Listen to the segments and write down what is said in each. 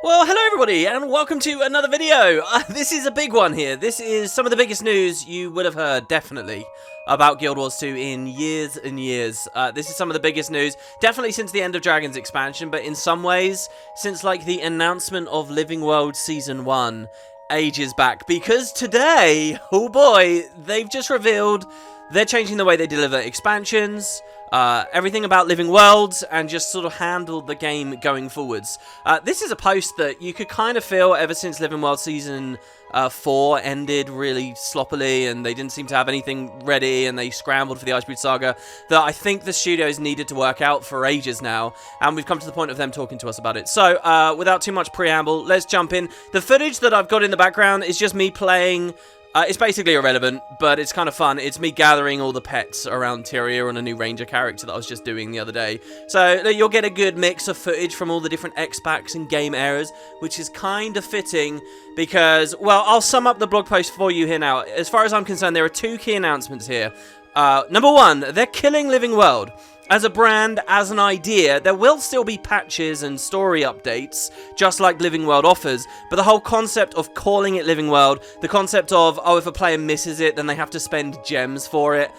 Well, hello everybody, and welcome to another video. This is a big one here. This is some of the biggest news you would have heard, definitely, about Guild Wars 2 in years and years. This is some of the biggest news, definitely since the End of Dragons expansion, but in some ways, since like the announcement of Living World Season 1 ages back. Because today, oh boy, they've just revealed they're changing the way they deliver expansions, everything about Living Worlds, and just sort of handle the game going forwards. This is a post that you could kind of feel ever since Living World Season 4 ended really sloppily, and they didn't seem to have anything ready, and they scrambled for the Icebreed Saga, that I think the studios needed to work out for ages now, and we've come to the point of them talking to us about it. So, without too much preamble, let's jump in. The footage that I've got in the background is just me playing. It's basically irrelevant, but it's kind of fun. It's me gathering all the pets around Tyria on a new ranger character that I was just doing the other day. So you'll get a good mix of footage from all the different X-Packs and game eras, which is kind of fitting because, well, I'll sum up the blog post for you here now. As far as I'm concerned, there are two key announcements here. Number one, they're killing Living World. As a brand, as an idea, there will still be patches and story updates, just like Living World offers, but the whole concept of calling it Living World, the concept of, oh, if a player misses it, then they have to spend gems for it,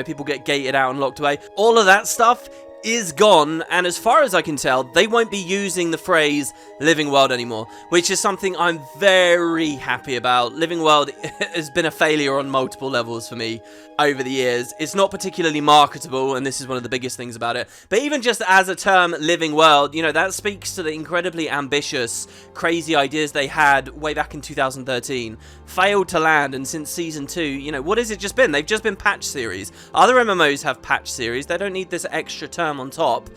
people get gated out and locked away, all of that stuff is gone, and as far as I can tell, they won't be using the phrase Living World anymore, which is something I'm very happy about. Living World has been a failure on multiple levels for me over the years. It's not particularly marketable, and this is one of the biggest things about it, but even just as a term, Living World, that speaks to the incredibly ambitious, crazy ideas they had way back in 2013, failed to land, and since Season 2, what has it just been? They've just been patch series. Other MMOs have patch series. They don't need this extra term on top,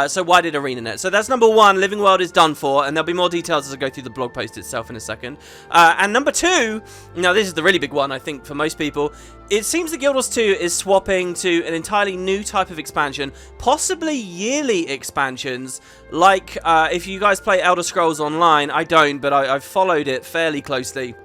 so why did ArenaNet? So that's number one. Living World is done for, and there'll be more details as I go through the blog post itself in a second. And number two, now this is the really big one, I think, for most people. It seems that Guild Wars 2 is swapping to an entirely new type of expansion, possibly yearly expansions, like if you guys play Elder Scrolls Online. I don't, but I've followed it fairly closely.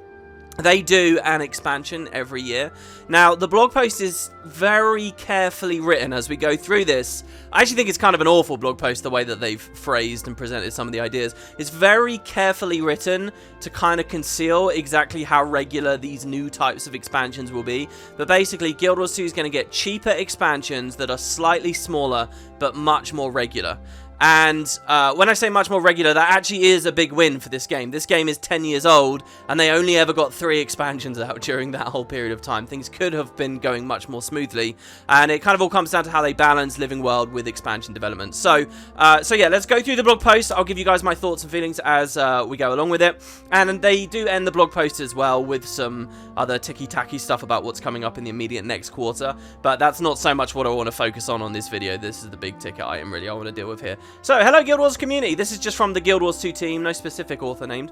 They do an expansion every year. Now, the blog post is very carefully written as we go through this. I actually think it's kind of an awful blog post, the way that they've phrased and presented some of the ideas. It's very carefully written to kind of conceal exactly how regular these new types of expansions will be. But basically, Guild Wars 2 is going to get cheaper expansions that are slightly smaller, but much more regular. And when I say much more regular, that actually is a big win for this game. This game is 10 years old, and they only ever got 3 expansions out during that whole period of time. Things could have been going much more smoothly, and it kind of all comes down to how they balance Living World with expansion development. So yeah, let's go through the blog post. I'll give you guys my thoughts and feelings as we go along with it. And they do end the blog post as well with some other ticky-tacky stuff about what's coming up in the immediate next quarter, but that's not so much what I want to focus on this video. This is the big ticket item, really, I want to deal with here. So, hello Guild Wars community, this is just from the Guild Wars 2 team, no specific author named.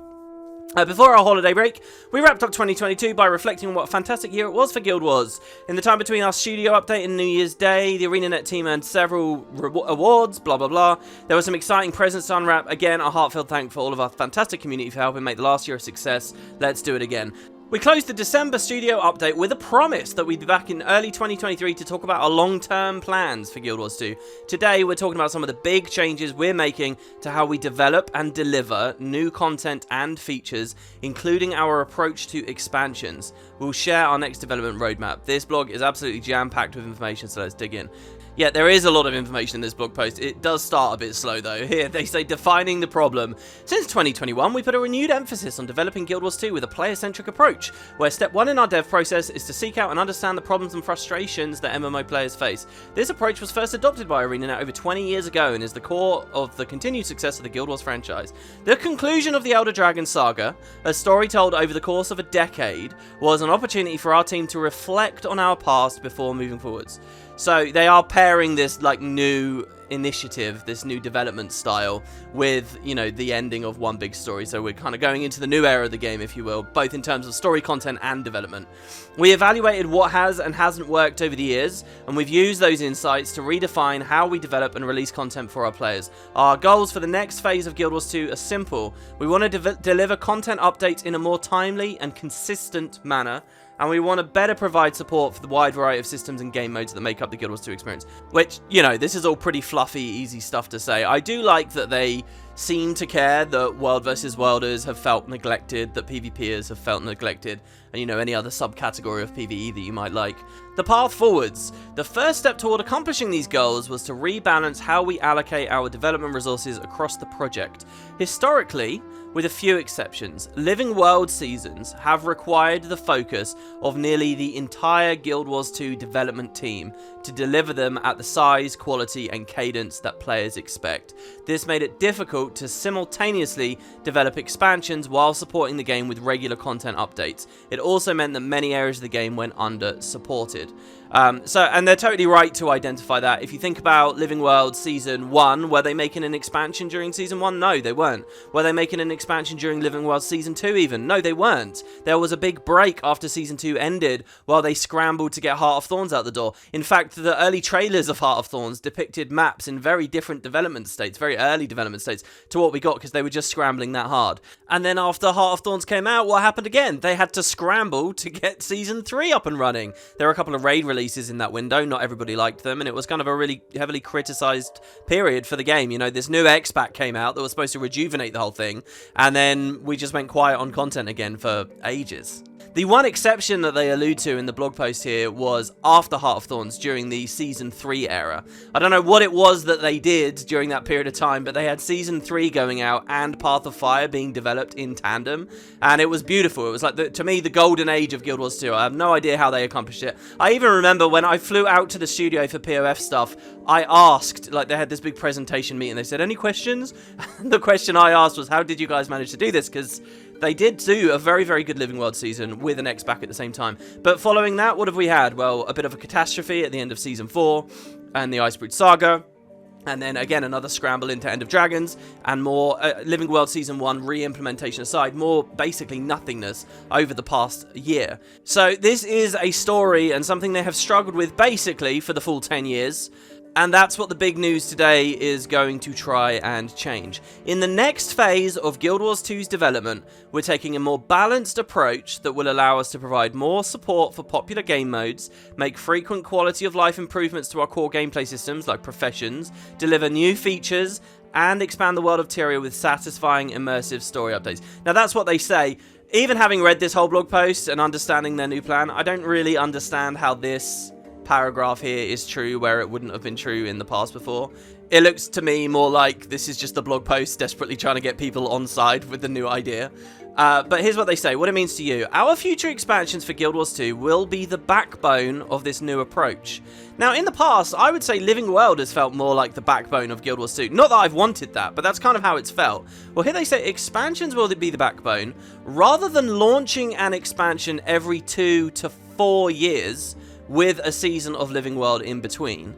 Before our holiday break, we wrapped up 2022 by reflecting on what a fantastic year it was for Guild Wars. In the time between our studio update and New Year's Day, the ArenaNet team earned several awards, blah blah blah. There were some exciting presents to unwrap. Again, a heartfelt thank for all of our fantastic community for helping make the last year a success. Let's do it again. We closed the December studio update with a promise that we'd be back in early 2023 to talk about our long-term plans for Guild Wars 2. Today, we're talking about some of the big changes we're making to how we develop and deliver new content and features, including our approach to expansions. We'll share our next development roadmap. This blog is absolutely jam-packed with information, so let's dig in. Yeah, there is a lot of information in this blog post. It does start a bit slow though. Here they say, defining the problem. Since 2021, we put a renewed emphasis on developing Guild Wars 2 with a player-centric approach, where step 1 in our dev process is to seek out and understand the problems and frustrations that MMO players face. This approach was first adopted by ArenaNet over 20 years ago and is the core of the continued success of the Guild Wars franchise. The conclusion of the Elder Dragon saga, a story told over the course of a decade, was an opportunity for our team to reflect on our past before moving forwards. So they are pairing this new initiative, this new development style with, the ending of one big story. So we're kind of going into the new era of the game, if you will, both in terms of story content and development. We evaluated what has and hasn't worked over the years, and we've used those insights to redefine how we develop and release content for our players. Our goals for the next phase of Guild Wars 2 are simple. We want to deliver content updates in a more timely and consistent manner, and we want to better provide support for the wide variety of systems and game modes that make up the Guild Wars 2 experience. Which, you know, this is all pretty fluffy, easy stuff to say. I do like that they seem to care that World vs. Worlders have felt neglected, that PvPers have felt neglected, and, you know, any other subcategory of PvE that you might like. The path forwards. The first step toward accomplishing these goals was to rebalance how we allocate our development resources across the project. Historically, with a few exceptions, Living World seasons have required the focus of nearly the entire Guild Wars 2 development team to deliver them at the size, quality, and cadence that players expect. This made it difficult to simultaneously develop expansions while supporting the game with regular content updates. It also meant that many areas of the game went under-supported. And they're totally right to identify that. If you think about Living World Season 1, were they making an expansion during Season 1? No, they weren't. Were they making an expansion during Living World Season 2 even? No, they weren't. There was a big break after Season 2 ended while they scrambled to get Heart of Thorns out the door. In fact, the early trailers of Heart of Thorns depicted maps in very different development states, very early development states, to what we got because they were just scrambling that hard. And then after Heart of Thorns came out, what happened again? They had to scramble to get Season 3 up and running. There were a couple of raid releases in that window. Not everybody liked them, and it was kind of a really heavily criticized period for the game. You know, this new X-Pack came out that was supposed to rejuvenate the whole thing, and then we just went quiet on content again for ages. The one exception that they allude to in the blog post here was after Heart of Thorns during the Season 3 era. I don't know what it was that they did during that period of time, but they had Season 3 going out and Path of Fire being developed in tandem, and it was beautiful. It was like, to me, the golden age of Guild Wars 2. I have no idea how they accomplished it. I even remember when I flew out to the studio for POF stuff, I asked, like, they had this big presentation meeting, they said, any questions? And the question I asked was, how did you guys manage to do this? Because they did do a very, very good Living World season with an X-Pack at the same time. But following that, what have we had? Well, a bit of a catastrophe at the end of Season 4 and the Icebrood Saga. And then, again, another scramble into End of Dragons, and more Living World Season 1 re-implementation aside, more basically nothingness over the past year. So this is a story and something they have struggled with basically for the full 10 years. And that's what the big news today is going to try and change. In the next phase of Guild Wars 2's development, we're taking a more balanced approach that will allow us to provide more support for popular game modes, make frequent quality of life improvements to our core gameplay systems like professions, deliver new features, and expand the world of Tyria with satisfying immersive story updates. Now that's what they say. Even having read this whole blog post and understanding their new plan, I don't really understand how this paragraph here is true where it wouldn't have been true in the past before. It looks to me more like this is just a blog post desperately trying to get people on side with the new idea. But here's what they say, what it means to you. Our future expansions for Guild Wars 2 will be the backbone of this new approach. Now, in the past, I would say Living World has felt more like the backbone of Guild Wars 2. Not that I've wanted that, but that's kind of how it's felt. Well, here they say expansions will be the backbone. Rather than launching an expansion every 2 to 4 years, with a season of Living World in between.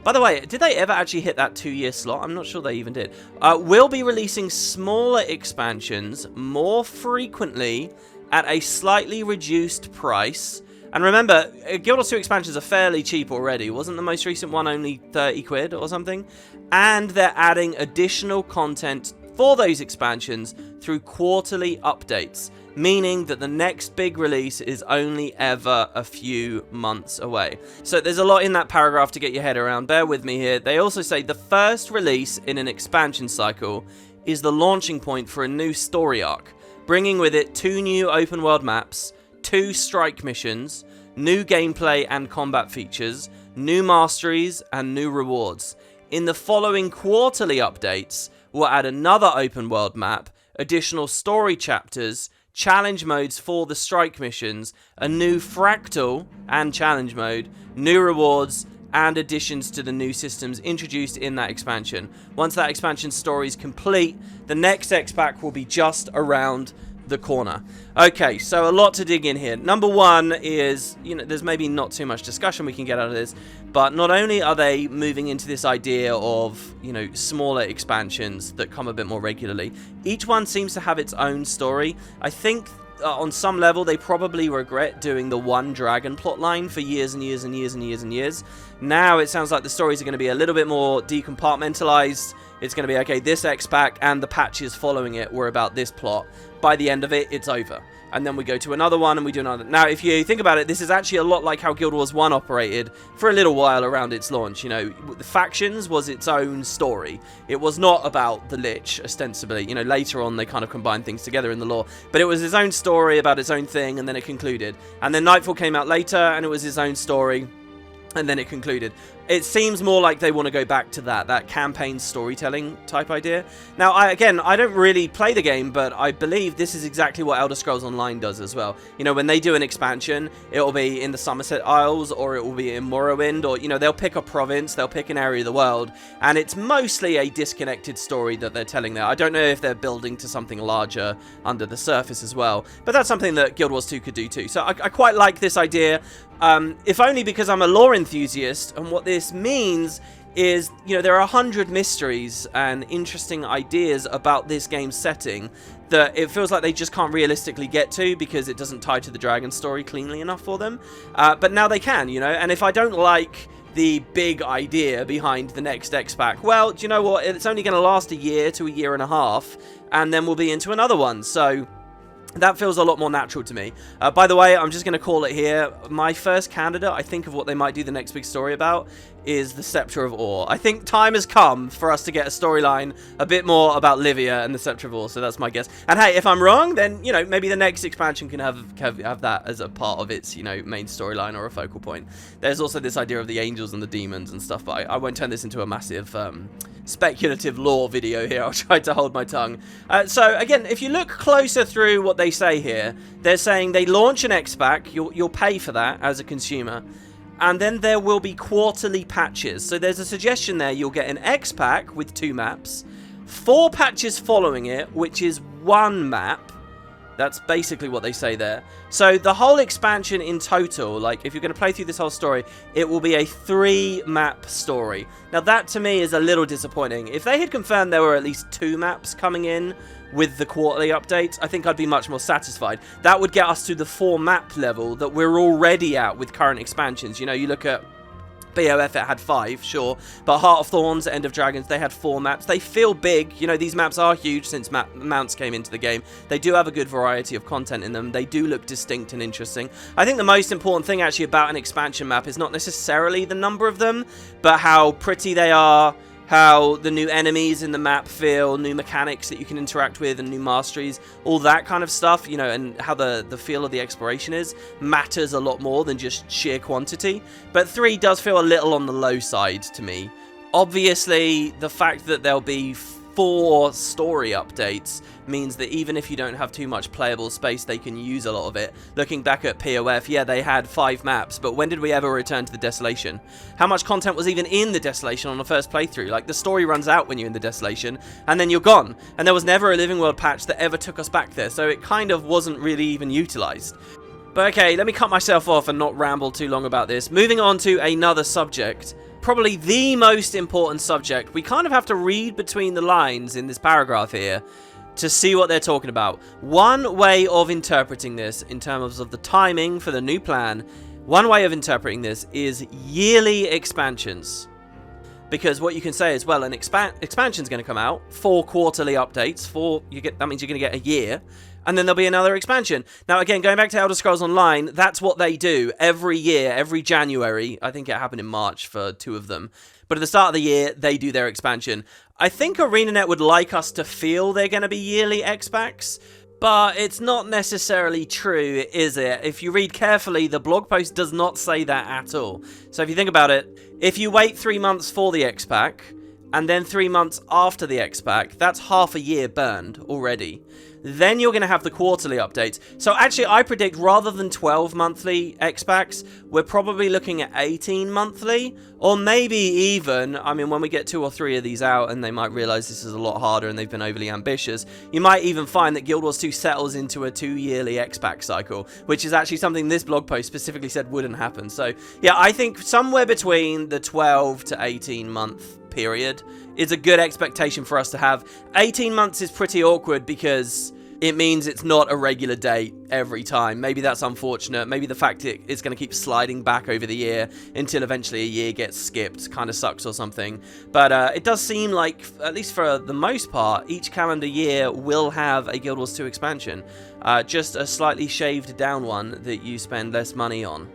By the way, did they ever actually hit that 2-year slot? I'm not sure they even did. We'll be releasing smaller expansions more frequently at a slightly reduced price. And remember, Guild Wars 2 expansions are fairly cheap already. Wasn't the most recent one only 30 quid or something? And they're adding additional content for those expansions through quarterly updates, meaning that the next big release is only ever a few months away. So there's a lot in that paragraph to get your head around. Bear with me here. They also say the first release in an expansion cycle is the launching point for a new story arc, bringing with it 2 new open world maps, 2 strike missions, new gameplay and combat features, new masteries, and new rewards. In the following quarterly updates, we'll add another open world map, additional story chapters, challenge modes for the strike missions, a new fractal and challenge mode, new rewards, and additions to the new systems introduced in that expansion. Once that expansion story is complete, the next X-Pack will be just around the corner. Okay, so a lot to dig in here. Number one is, there's maybe not too much discussion we can get out of this, but not only are they moving into this idea of, smaller expansions that come a bit more regularly, each one seems to have its own story. I think on some level they probably regret doing the one dragon plotline for years and years and years and years and years. Now it sounds like the stories are going to be a little bit more decompartmentalized. It's going to be, okay, this X-Pack and the patches following it were about this plot. By the end of it, it's over. And then we go to another one and we do another. Now, if you think about it, this is actually a lot like how Guild Wars 1 operated for a little while around its launch. You know, the factions was its own story. It was not about the Lich, ostensibly. You know, later on they kind of combined things together in the lore. But it was its own story about its own thing, and then it concluded. And then Nightfall came out later, and it was its own story, and then it concluded. It seems more like they want to go back to that campaign storytelling type idea. Now, I don't really play the game, but I believe this is exactly what Elder Scrolls Online does as well. You know, when they do an expansion, it will be in the Somerset Isles, or it will be in Morrowind, or, you know, they'll pick a province, they'll pick an area of the world, and it's mostly a disconnected story that they're telling there. I don't know if they're building to something larger under the surface as well, but that's something that Guild Wars 2 could do too. So I quite like this idea, if only because I'm a lore enthusiast, and what this means is, you know, there are 100 mysteries and interesting ideas about this game's setting that it feels like they just can't realistically get to because it doesn't tie to the dragon story cleanly enough for them. But now they can, you know, and if I don't like the big idea behind the next X-Pack, well, do you know what? It's only going to last a year to a year and a half, and then we'll be into another one. So that feels a lot more natural to me. By the way, I'm just going to call it here. My first candidate, I think, of what they might do the next big story about is the Scepter of Ore. I think time has come for us to get a storyline a bit more about Livia and the Scepter of Ore, so that's my guess. And hey, if I'm wrong, then, you know, maybe the next expansion can have that as a part of its, you know, main storyline or a focal point. There's also this idea of the angels and the demons and stuff, but I won't turn this into a massive speculative lore video here. I'll try to hold my tongue. So again, if you look closer through what they say here, they're saying they launch an X-Pack, you'll pay for that as a consumer, and then there will be quarterly patches. So there's a suggestion there, you'll get an X-Pack with 2 maps, 4 patches following it, which is 1 map. That's basically what they say there. So the whole expansion in total, like if you're going to play through this whole story, it will be a 3-map story. Now that to me is a little disappointing. If they had confirmed there were at least 2 maps coming in with the quarterly updates, I think I'd be much more satisfied. That would get us to the 4-map level that we're already at with current expansions. You know, you look at BOF, it had 5, sure, but Heart of Thorns, End of Dragons, they had 4 maps. They feel big. You know, these maps are huge since mounts came into the game. They do have a good variety of content in them. They do look distinct and interesting. I think the most important thing actually about an expansion map is not necessarily the number of them, but how pretty they are, how the new enemies in the map feel, new mechanics that you can interact with, and new masteries, all that kind of stuff, you know, and how the feel of the exploration is, matters a lot more than just sheer quantity. But 3 does feel a little on the low side to me. Obviously, the fact that there'll be 4 story updates means that even if you don't have too much playable space, they can use a lot of it. Looking back at POF, yeah, they had 5 maps, but when did we ever return to the Desolation? How much content was even in the Desolation on the first playthrough? Like, the story runs out when you're in the Desolation, and then you're gone. And there was never a Living World patch that ever took us back there, so it kind of wasn't really even utilized. But okay, let me cut myself off and not ramble too long about this. Moving on to another subject. Probably the most important subject. We kind of have to read between the lines in this paragraph here to see what they're talking about. One way of interpreting this in terms of the timing for the new plan, one way of interpreting this is yearly expansions. Because what you can say is, well, an expansion's going to come out, 4 quarterly updates, that means you're going to get a year, and then there'll be another expansion. Now, again, going back to Elder Scrolls Online, that's what they do every year, every January. I think it happened in March for 2 of them. But at the start of the year, they do their expansion. I think ArenaNet would like us to feel they're going to be yearly X-Packs, but it's not necessarily true, is it? If you read carefully, the blog post does not say that at all. So if you think about it, if you wait 3 months for the X-Pack, and then 3 months after the X-Pack, that's half a year burned already. Then you're going to have the quarterly updates. So actually, I predict rather than 12 monthly X-Packs, we're probably looking at 18 monthly, or maybe even, I mean, when we get 2 or 3 of these out and they might realize this is a lot harder and they've been overly ambitious, you might even find that Guild Wars 2 settles into a 2-yearly X-Pack cycle, which is actually something this blog post specifically said wouldn't happen. So yeah, I think somewhere between the 12 to 18 month period is a good expectation for us to have. 18 months is pretty awkward because it means it's not a regular date every time. Maybe that's unfortunate. Maybe the fact it's going to keep sliding back over the year until eventually a year gets skipped kind of sucks or something. But it does seem like, at least for the most part, each calendar year will have a Guild Wars 2 expansion. Just a slightly shaved down one that you spend less money on.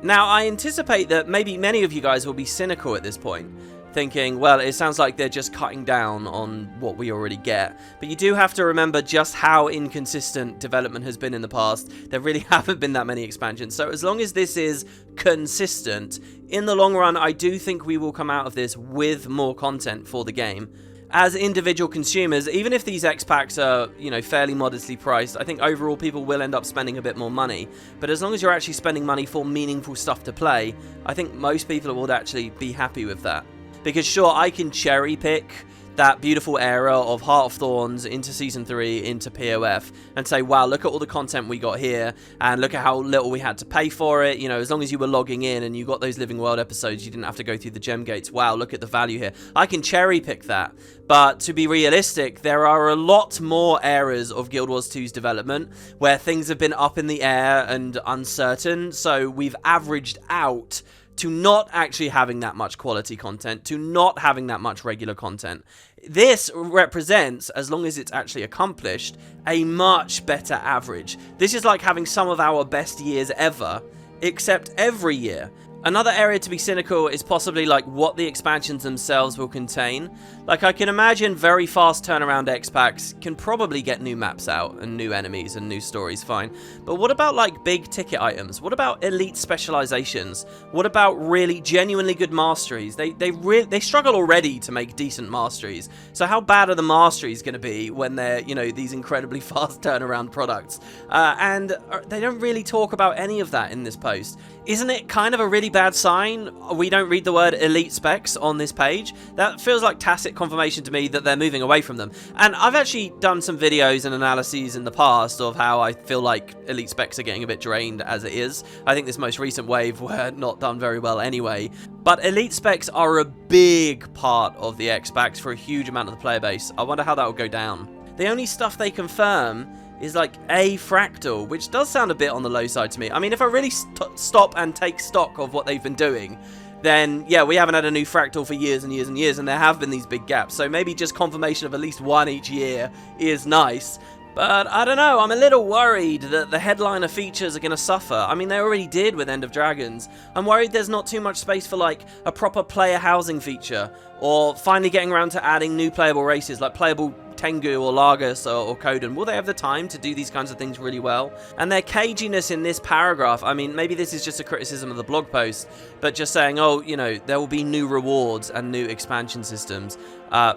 Now, I anticipate that maybe many of you guys will be cynical at this point, thinking, well, it sounds like they're just cutting down on what we already get. But you do have to remember just how inconsistent development has been in the past. There really haven't been that many expansions. So as long as this is consistent, in the long run, I do think we will come out of this with more content for the game. As individual consumers, even if these X-Packs are, fairly modestly priced, I think overall people will end up spending a bit more money. But as long as you're actually spending money for meaningful stuff to play, I think most people would actually be happy with that. Because sure, I can cherry pick that beautiful era of Heart of Thorns into Season 3, into POF, and say, wow, look at all the content we got here, and look at how little we had to pay for it. As long as you were logging in and you got those Living World episodes, you didn't have to go through the gem gates. Wow, look at the value here. I can cherry pick that. But to be realistic, there are a lot more eras of Guild Wars 2's development where things have been up in the air and uncertain, so we've averaged out to not actually having that much quality content, to not having that much regular content. This represents, as long as it's actually accomplished, a much better average. This is like having some of our best years ever, except every year. Another area to be cynical is possibly like what the expansions themselves will contain. Like, I can imagine very fast turnaround X-Packs can probably get new maps out and new enemies and new stories, fine. But what about like big ticket items? What about elite specializations? What about really genuinely good masteries? They struggle already to make decent masteries. So how bad are the masteries going to be when they're, these incredibly fast turnaround products? And they don't really talk about any of that in this post. Isn't it kind of a really bad sign we don't read the word elite specs on this page? That feels like tacit confirmation to me that they're moving away from them. And I've actually done some videos and analyses in the past of how I feel like elite specs are getting a bit drained as it is. I think this most recent wave were not done very well anyway. But elite specs are a big part of the X-Packs for a huge amount of the player base. I wonder how that will go down. The only stuff they confirm is like a fractal, which does sound a bit on the low side to me. I mean, if I really stop and take stock of what they've been doing, then yeah, we haven't had a new fractal for years and years and years, and there have been these big gaps. So maybe just confirmation of at least one each year is nice. But I don't know, I'm a little worried that the headliner features are going to suffer. I mean, they already did with End of Dragons. I'm worried there's not too much space for like a proper player housing feature, or finally getting around to adding new playable races like playable Tengu or Largus or Kodan. Will they have the time to do these kinds of things really well? And their caginess in this paragraph, I mean, maybe this is just a criticism of the blog post, but just saying, oh, there will be new rewards and new expansion systems,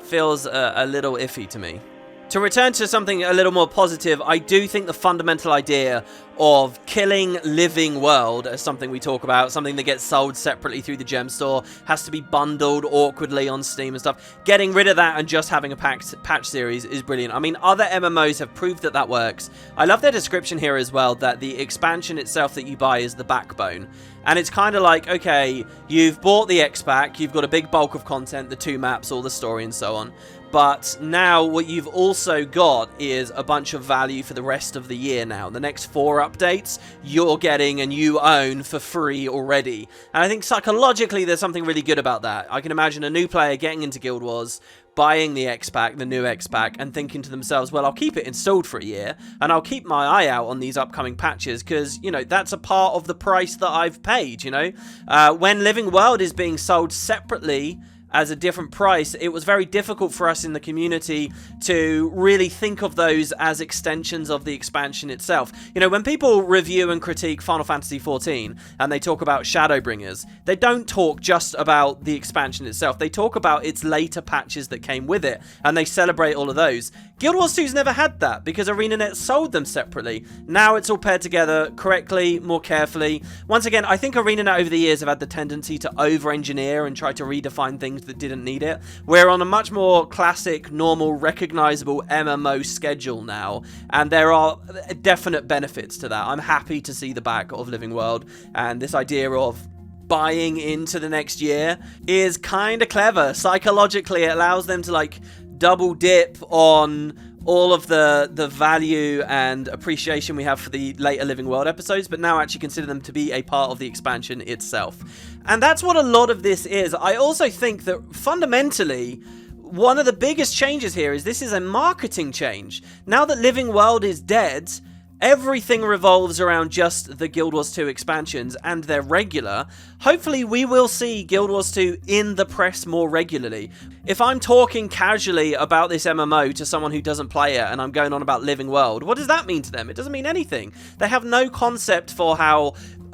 feels a little iffy to me. To return to something a little more positive, I do think the fundamental idea of killing Living World as something we talk about, something that gets sold separately through the gem store, has to be bundled awkwardly on Steam and stuff. Getting rid of that and just having a patch series is brilliant. I mean, other MMOs have proved that works. I love their description here as well, that the expansion itself that you buy is the backbone. And it's kind of like, okay, you've bought the X-Pack, you've got a big bulk of content, the 2 maps, all the story and so on. But now what you've also got is a bunch of value for the rest of the year now. The next 4 updates you're getting and you own for free already. And I think psychologically there's something really good about that. I can imagine a new player getting into Guild Wars, buying the X-Pack, the new X-Pack, and thinking to themselves, well, I'll keep it installed for a year, and I'll keep my eye out on these upcoming patches, because, that's a part of the price that I've paid, When Living World is being sold separately as a different price, it was very difficult for us in the community to really think of those as extensions of the expansion itself. When people review and critique Final Fantasy XIV and they talk about Shadowbringers, they don't talk just about the expansion itself. They talk about its later patches that came with it, and they celebrate all of those. Guild Wars 2's never had that because ArenaNet sold them separately. Now it's all paired together correctly, more carefully. Once again, I think ArenaNet over the years have had the tendency to over-engineer and try to redefine things that didn't need it. We're on a much more classic, normal, recognizable MMO schedule now, and there are definite benefits to that. I'm happy to see the back of Living World, and this idea of buying into the next year is kind of clever. Psychologically, it allows them to double dip on all of the value and appreciation we have for the later Living World episodes, but now actually consider them to be a part of the expansion itself. And that's what a lot of this is. I also think that fundamentally, one of the biggest changes here is this is a marketing change. Now that Living World is dead, everything revolves around just the Guild Wars 2 expansions, and they're regular. Hopefully we will see Guild Wars 2 in the press more regularly. If I'm talking casually about this MMO to someone who doesn't play it and I'm going on about Living World, what does that mean to them? It doesn't mean anything. They have no concept for how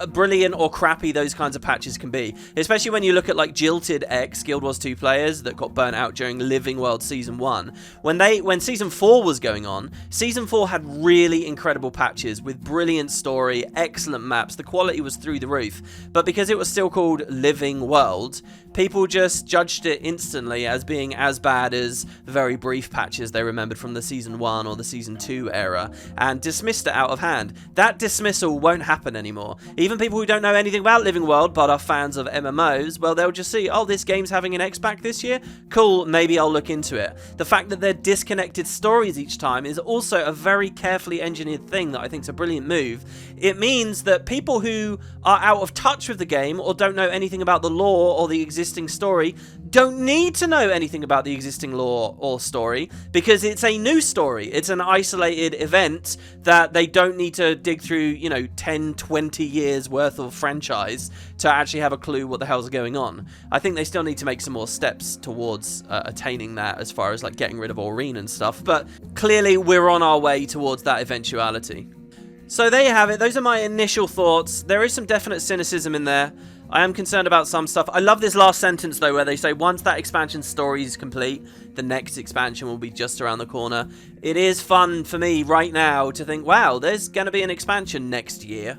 brilliant or crappy those kinds of patches can be, especially when you look at like Jilted X Guild Wars 2 players that got burnt out during Living World Season 1. When Season 4 was going on, Season 4 had really incredible patches with brilliant story, excellent maps, the quality was through the roof, but because it was still called Living World, people just judged it instantly as being as bad as the very brief patches they remembered from the Season 1 or the Season 2 era, and dismissed it out of hand. That dismissal won't happen anymore. Even people who don't know anything about Living World but are fans of MMOs, well, they'll just see, oh, this game's having an X-Pack this year? Cool, maybe I'll look into it. The fact that they're disconnected stories each time is also a very carefully engineered thing that I think is a brilliant move. It means that people who are out of touch with the game or don't know anything about the lore or the existing story don't need to know anything about the existing lore or story, because it's a new story. It's an isolated event that they don't need to dig through, 10, 20 years worth of franchise to actually have a clue what the hell's going on. I think they still need to make some more steps towards attaining that, as far as like getting rid of Aurene and stuff, but clearly we're on our way towards that eventuality. So there you have it. Those are my initial thoughts. There is some definite cynicism in there. I am concerned about some stuff. I love this last sentence, though, where they say once that expansion story is complete, the next expansion will be just around the corner. It is fun for me right now to think, wow, there's going to be an expansion next year.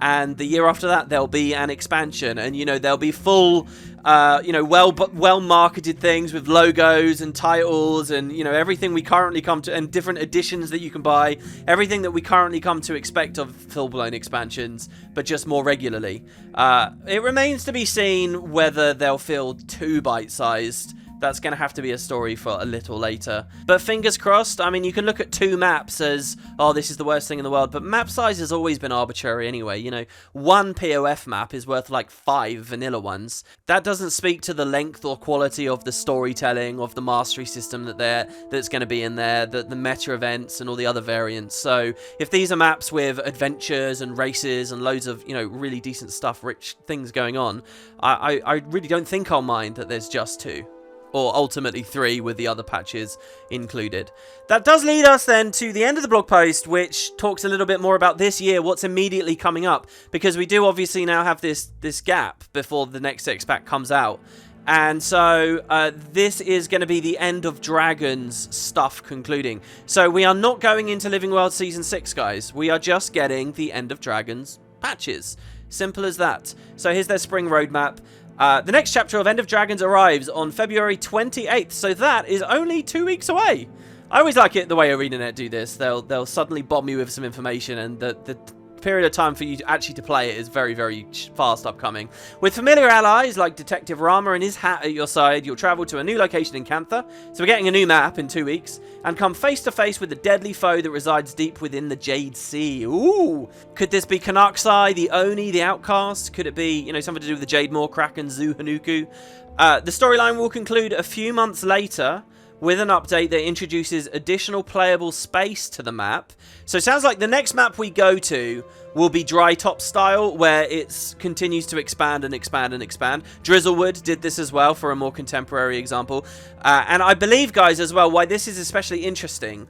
And the year after that, there'll be an expansion. And, there'll be full, well-marketed things with logos and titles and, everything we currently come to, and different editions that you can buy. Everything that we currently come to expect of full-blown expansions, but just more regularly. It remains to be seen whether they'll feel too bite-sized. That's going to have to be a story for a little later. But fingers crossed. I mean, you can look at 2 maps as, oh, this is the worst thing in the world. But map size has always been arbitrary anyway. One POF map is worth like 5 vanilla ones. That doesn't speak to the length or quality of the storytelling, of the mastery system that's going to be in there, the meta events and all the other variants. So if these are maps with adventures and races and loads of, really decent stuff, rich things going on, I really don't think I'll mind that there's just 2. Or ultimately 3 with the other patches included. That does lead us then to the end of the blog post, which talks a little bit more about this year, what's immediately coming up, because we do obviously now have this gap before the next X-Pack comes out. And so this is going to be the End of Dragons stuff concluding. So we are not going into Living World Season 6, guys. We are just getting the End of Dragons patches. Simple as that. So here's their spring roadmap. The next chapter of End of Dragons arrives on February 28th, so that is only 2 weeks away. I always like it the way ArenaNet do this. They'll suddenly bomb you with some information, and the period of time for you to play it is very, very fast upcoming. With familiar allies like Detective Rama and his hat at your side, you'll travel to a new location in Cantha, so we're getting a new map in 2 weeks, and come face to face with the deadly foe that resides deep within the Jade Sea. Ooh! Could this be Kanaksai, the Oni, the Outcast? Could it be, something to do with the Jade Maw, Kraken, Zu, Hanuku? The storyline will conclude a few months later with an update that introduces additional playable space to the map. So it sounds like the next map we go to will be Dry Top style, where it continues to expand and expand and expand. Drizzlewood did this as well for a more contemporary example. And I believe, guys, as well, why this is especially interesting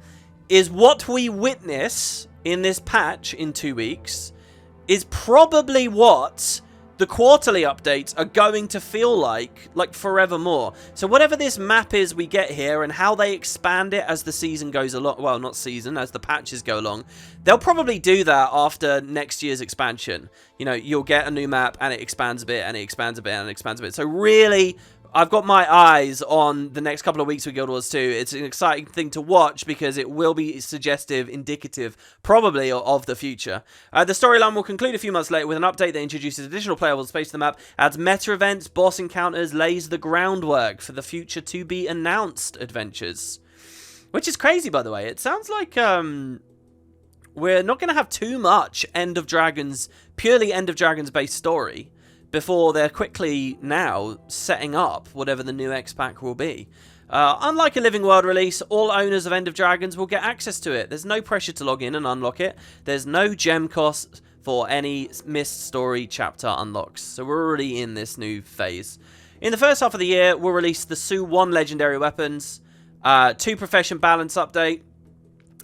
is what we witness in this patch in 2 weeks is probably what the quarterly updates are going to feel like forevermore. So whatever this map is we get here and how they expand it as the season goes along, well, not season, as the patches go along, they'll probably do that after next year's expansion. You'll get a new map and it expands a bit and it expands a bit and it expands a bit. So really, I've got my eyes on the next couple of weeks with Guild Wars 2. It's an exciting thing to watch because it will be suggestive, indicative, probably, of the future. The storyline will conclude a few months later with an update that introduces additional playable space to the map, adds meta events, boss encounters, lays the groundwork for the future to be announced adventures. Which is crazy, by the way. It sounds like we're not going to have too much purely End of Dragons based story before they're quickly now setting up whatever the new X-Pack will be. Unlike a Living World release, all owners of End of Dragons will get access to it. There's no pressure to log in and unlock it. There's no gem cost for any missed story chapter unlocks. So we're already in this new phase. In the first half of the year, we'll release the Su 1 legendary weapons, 2 profession balance update,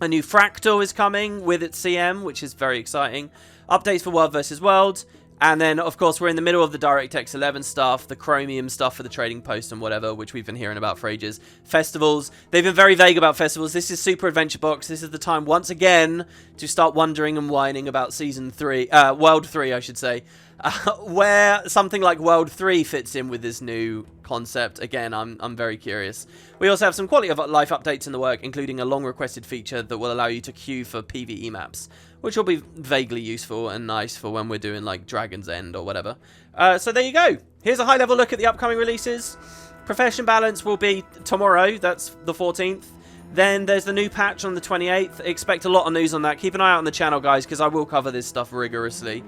a new Fractal is coming with its CM, which is very exciting, updates for World vs. World, and then, of course, we're in the middle of the DirectX 11 stuff, the Chromium stuff for the trading post and whatever, which we've been hearing about for ages. Festivals. They've been very vague about festivals. This is Super Adventure Box. This is the time, once again, to start wondering and whining about Season 3, World 3, I should say, where something like World 3 fits in with this new concept. Again, I'm very curious. We also have some quality of life updates in the work, including a long-requested feature that will allow you to queue for PvE maps, which will be vaguely useful and nice for when we're doing, like, Dragon's End or whatever. So there you go. Here's a high-level look at the upcoming releases. Profession Balance will be tomorrow. That's the 14th. Then there's the new patch on the 28th. Expect a lot of news on that. Keep an eye out on the channel, guys, because I will cover this stuff rigorously.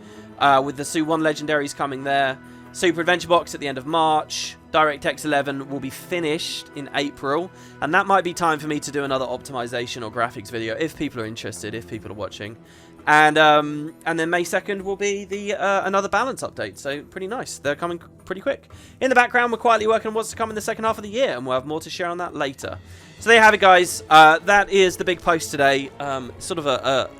With the Su 1 legendaries coming there. Super Adventure Box at the end of March. DirectX 11 will be finished in April. And that might be time for me to do another optimization or graphics video if people are interested, if people are watching. And then May 2nd will be the another balance update. So pretty nice. They're coming pretty quick. In the background, we're quietly working on what's to come in the second half of the year. And we'll have more to share on that later. So there you have it, guys. That is the big post today. Sort of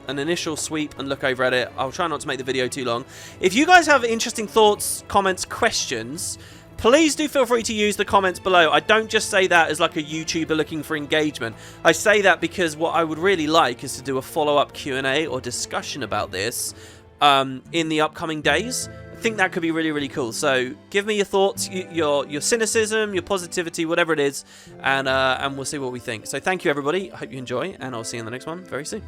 an initial sweep and look over at it. I'll try not to make the video too long. If you guys have interesting thoughts, comments, questions, please do feel free to use the comments below. I don't just say that as like a YouTuber looking for engagement. I say that because what I would really like is to do a follow-up Q&A or discussion about this in the upcoming days. I think that could be really, really cool. So give me your thoughts, your cynicism, your positivity, whatever it is, and we'll see what we think. So thank you, everybody. I hope you enjoy, and I'll see you in the next one very soon.